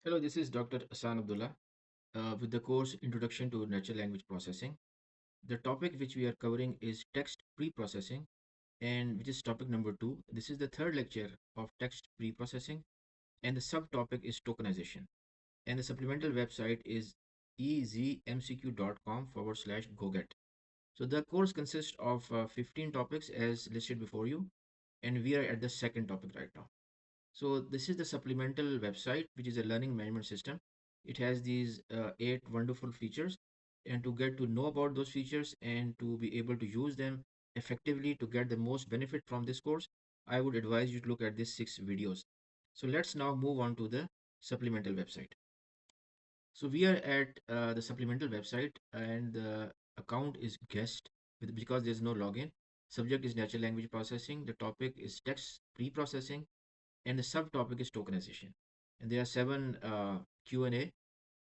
Hello, this is Dr. Asan Abdullah with the course Introduction to Natural Language Processing. The topic which we are covering is text pre-processing, and which is topic number 2. This is the third lecture of text pre-processing, and the subtopic is tokenization. And the supplemental website is ezmcq.com/goget. So the course consists of 15 topics as listed before you, and we are at the second topic right now. So this is the supplemental website, which is a learning management system. It has these 8 wonderful features, and to get to know about those features and to be able to use them effectively to get the most benefit from this course, I would advise you to look at these 6 videos. So let's now move on to the supplemental website. So we are at the supplemental website, and the account is guest because there's no login. Subject is natural language processing. The topic is text pre-processing, and the subtopic is tokenization. And there are 7 Q&A,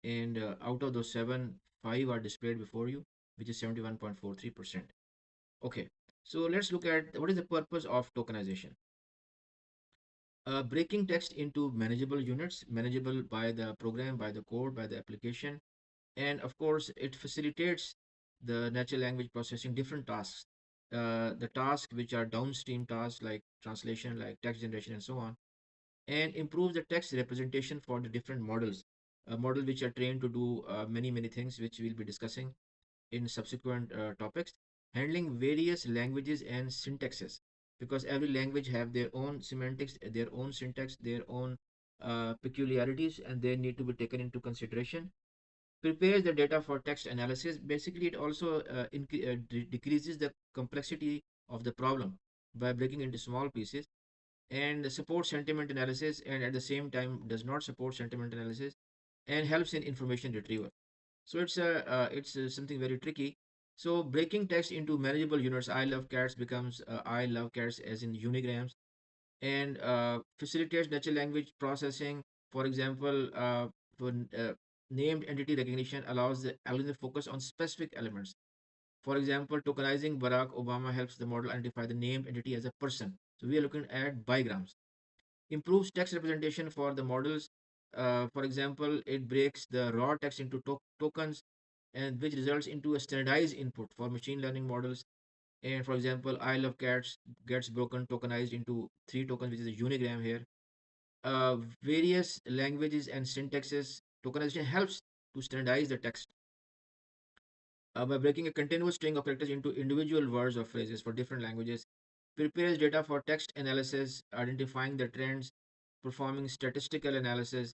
and out of those 7, 5 are displayed before you, which is 71.43%. Okay, so let's look at what is the purpose of tokenization. Breaking text into manageable units, manageable by the program, by the code, by the application, and of course, it facilitates the natural language processing different tasks. The tasks which are downstream tasks like translation, like text generation, and so on, and improve the text representation for the different models, model which are trained to do many things which we'll be discussing in subsequent topics, handling various languages and syntaxes, because every language have their own semantics, their own syntax, their own peculiarities, and they need to be taken into consideration. Prepares the data for text analysis. Basically, it also decreases the complexity of the problem by breaking into small pieces, and supports sentiment analysis, and at the same time does not support sentiment analysis, and helps in information retrieval. So it's something very tricky. So breaking text into manageable units, I love cats becomes I love cats as in unigrams, and facilitates natural language processing. For example, for named entity recognition allows the algorithm to focus on specific elements. For example, tokenizing Barack Obama helps the model identify the named entity as a person. So we are looking at bigrams. Improves text representation for the models. For example, it breaks the raw text into tokens, and which results into a standardized input for machine learning models. And for example, I love cats gets broken tokenized into 3 tokens, which is a unigram here. Various languages and syntaxes. Tokenization helps to standardize the text by breaking a continuous string of characters into individual words or phrases for different languages. Prepares data for text analysis, identifying the trends, performing statistical analysis,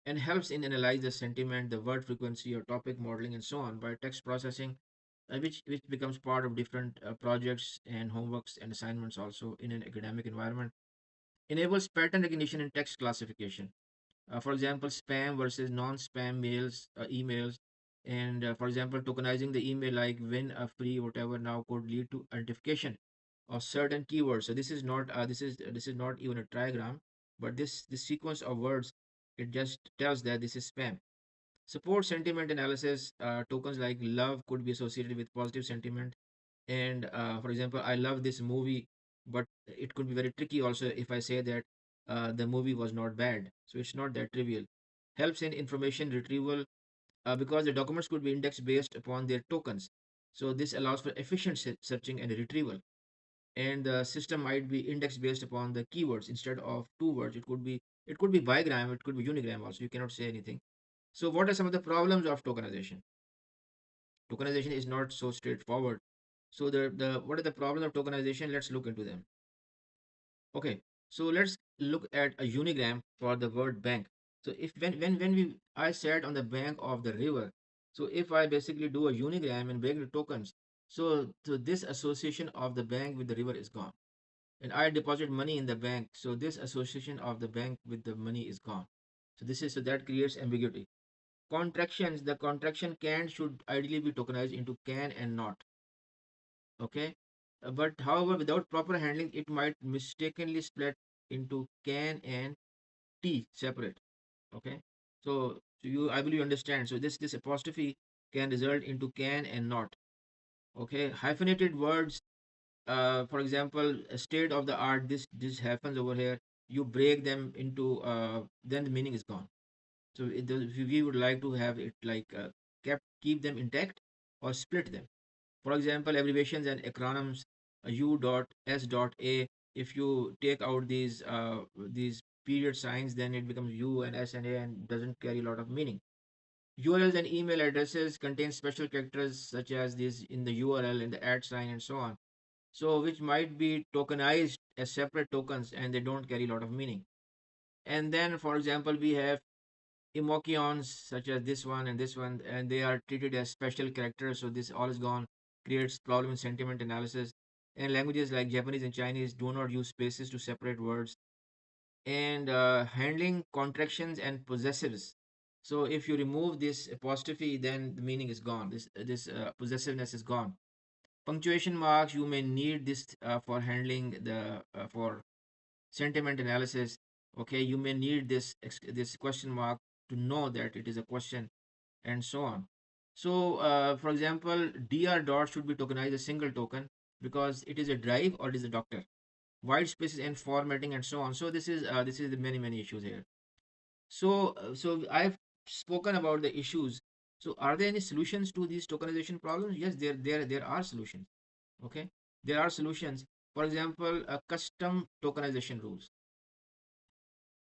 and helps in analyze the sentiment, the word frequency, or topic modeling, and so on by text processing, which becomes part of different projects and homeworks and assignments also in an academic environment. Enables pattern recognition and text classification. For example, spam versus non-spam mails, emails, and for example, tokenizing the email like win a free whatever now could lead to identification of certain keywords. So this is not even a trigram, but this sequence of words, it just tells that this is spam. Support sentiment analysis. Tokens like love could be associated with positive sentiment, and for example, I love this movie, but it could be very tricky also if I say that the movie was not bad. So it's not that trivial. Helps in information retrieval, because the documents could be indexed based upon their tokens. So this allows for efficient searching and retrieval. And the system might be indexed based upon the keywords instead of 2 words. It could be bigram, it could be unigram also. You cannot say anything. So what are some of the problems of tokenization? Tokenization is not so straightforward. So the what are the problems of tokenization? Let's look into them. Okay, so let's look at a unigram for the word bank. So if when we I sat on the bank of the river, so if I basically do a unigram and break the tokens, so this association of the bank with the river is gone. And I deposit money in the bank, so this association of the bank with the money is gone. So that creates ambiguity. Contractions, the contraction can should ideally be tokenized into can and not. Okay. But however, without proper handling, it might mistakenly split into can and t separate. Okay. So you, I believe you understand. So this apostrophe can result into can and not. Okay. Hyphenated words. For example, a state of the art. This happens over here. You break them into. Then the meaning is gone. So we would like to have it like keep them intact or split them. For example, abbreviations and acronyms, U dot S dot A. If you take out these period signs, then it becomes U and S and A and doesn't carry a lot of meaning. URLs and email addresses contain special characters such as these in the URL, in the @ sign, and so on. So which might be tokenized as separate tokens and they don't carry a lot of meaning. And then, for example, we have emoticons such as this one, and they are treated as special characters. So this all is gone, creates problem in sentiment analysis. And languages like Japanese and Chinese do not use spaces to separate words. And handling contractions and possessives. So if you remove this apostrophe, then the meaning is gone. This possessiveness is gone. Punctuation marks, you may need this for handling the for sentiment analysis. Okay, you may need this question mark to know that it is a question, and so on. So for example, dr dot should be tokenized a single token because it is a drive or it is a doctor. White spaces and formatting and so on. So this is the many issues here. So I've spoken about the issues. So are there any solutions to these tokenization problems? Yes, there are solutions. Okay, there are solutions. For example, custom tokenization rules.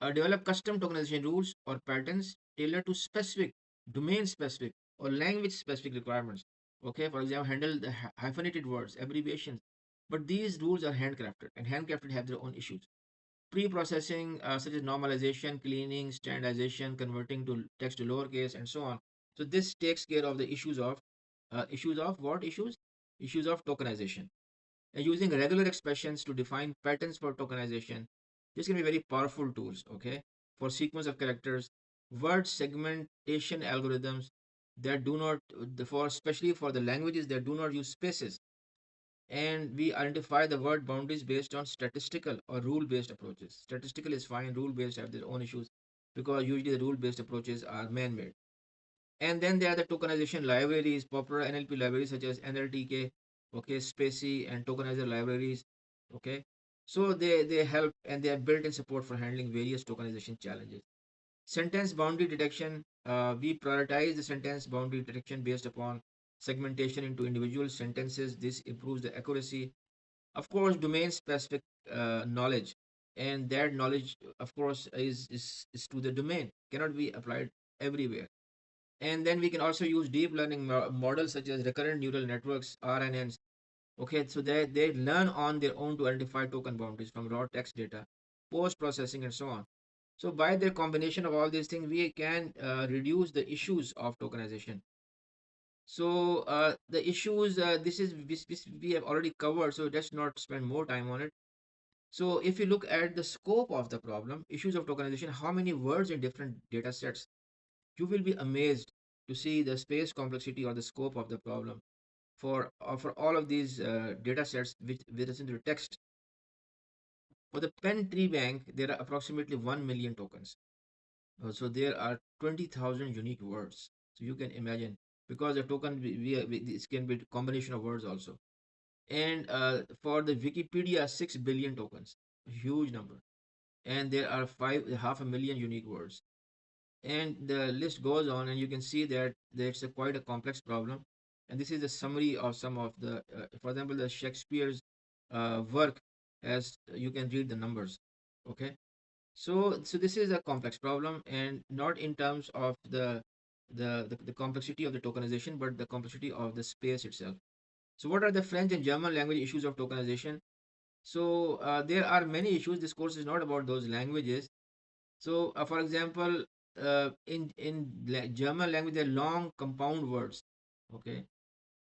Develop custom tokenization rules or patterns tailored to specific, domain specific, or language specific requirements. Okay, for example, handle the hyphenated words, abbreviations. But these rules are handcrafted, and handcrafted have their own issues. Pre-processing, such as normalization, cleaning, standardization, converting to text to lowercase, and so on. So this takes care of the issues of what issues? Issues of tokenization. Using regular expressions to define patterns for tokenization. This can be very powerful tools, okay, for sequence of characters, word segmentation algorithms that do not, for especially for the languages that do not use spaces. And we identify the word boundaries based on statistical or rule-based approaches. Statistical is fine, rule-based have their own issues because usually the rule-based approaches are man-made. And then there are the tokenization libraries, popular NLP libraries such as NLTK, okay, Spacey, and tokenizer libraries, okay. So they help and they are built in support for handling various tokenization challenges. Sentence boundary detection, we prioritize the sentence boundary detection based upon segmentation into individual sentences. This improves the accuracy. Of course, domain specific knowledge, and that knowledge, of course, is to the domain, cannot be applied everywhere. And then we can also use deep learning models such as recurrent neural networks, RNNs. Okay, so they learn on their own to identify token boundaries from raw text data, post processing, and so on. So by the combination of all these things, we can reduce the issues of tokenization. So the issues, this we have already covered, so let's not spend more time on it. So if you look at the scope of the problem, issues of tokenization, how many words in different data sets, you will be amazed to see the space complexity or the scope of the problem for all of these data sets which is into text. For the pen tree bank, there are approximately 1 million tokens. So there are 20,000 unique words. So you can imagine, because the token this can be a combination of words also. And for the Wikipedia, 6 billion tokens, a huge number. And there are half a million unique words. And the list goes on, and you can see that it's quite a complex problem. And this is a summary of some of the, for example, the Shakespeare's work, as you can read the numbers. Okay, so this is a complex problem, and not in terms of the complexity of the tokenization, but the complexity of the space itself. So what are the French and German language issues of tokenization? So there are many issues. This course is not about those languages. So, for example, in German language, there are long compound words, okay,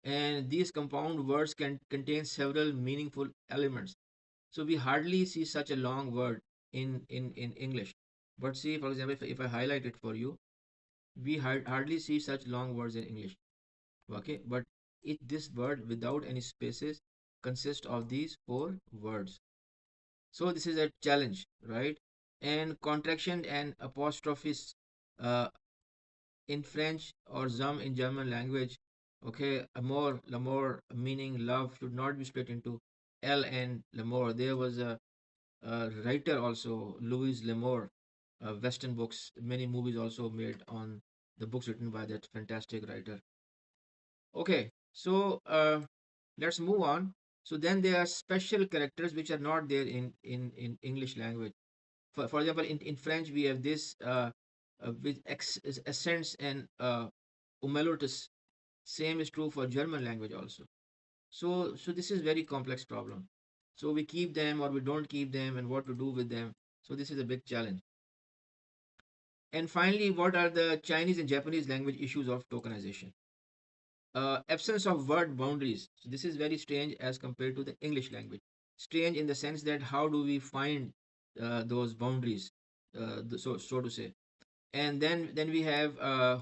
and these compound words can contain several meaningful elements. So we hardly see such a long word in English. But see, for example, if I highlight it for you, we hardly see such long words in English, okay. But this word without any spaces consists of these four words. So this is a challenge, right? And contraction and apostrophes uh, in French or zum in German language. Okay, amour, l'amour, meaning love, should not be split into L and l'amour. There was a writer also, Louis L'Amour. Western books, many movies also made on the books written by that fantastic writer. Okay, so let's move on. So then there are special characters which are not there in English language. For example, in French we have this with accents and umlautes. Same is true for German language also. So this is very complex problem. So we keep them or we don't keep them, and what to do with them. So this is a big challenge. And finally, what are the Chinese and Japanese language issues of tokenization? Absence of word boundaries. So this is very strange as compared to the English language. Strange in the sense that how do we find those boundaries, so to say. And then we have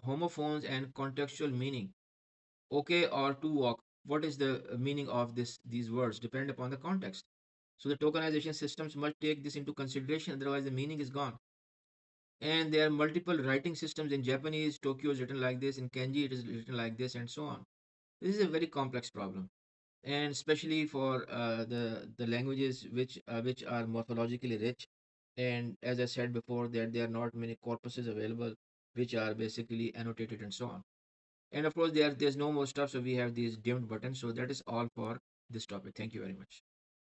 homophones and contextual meaning. Okay or to walk. What is the meaning of these words? Depend upon the context. So the tokenization systems must take this into consideration, otherwise the meaning is gone. And there are multiple writing systems in Japanese. Tokyo is written like this, in kanji it is written like this, and so on. This is a very complex problem, and especially for the languages which are morphologically rich. And as I said before, that there are not many corpuses available which are basically annotated and so on. And of course, there's no more stuff, so we have these dimmed buttons. So that is all for this topic. Thank you very much.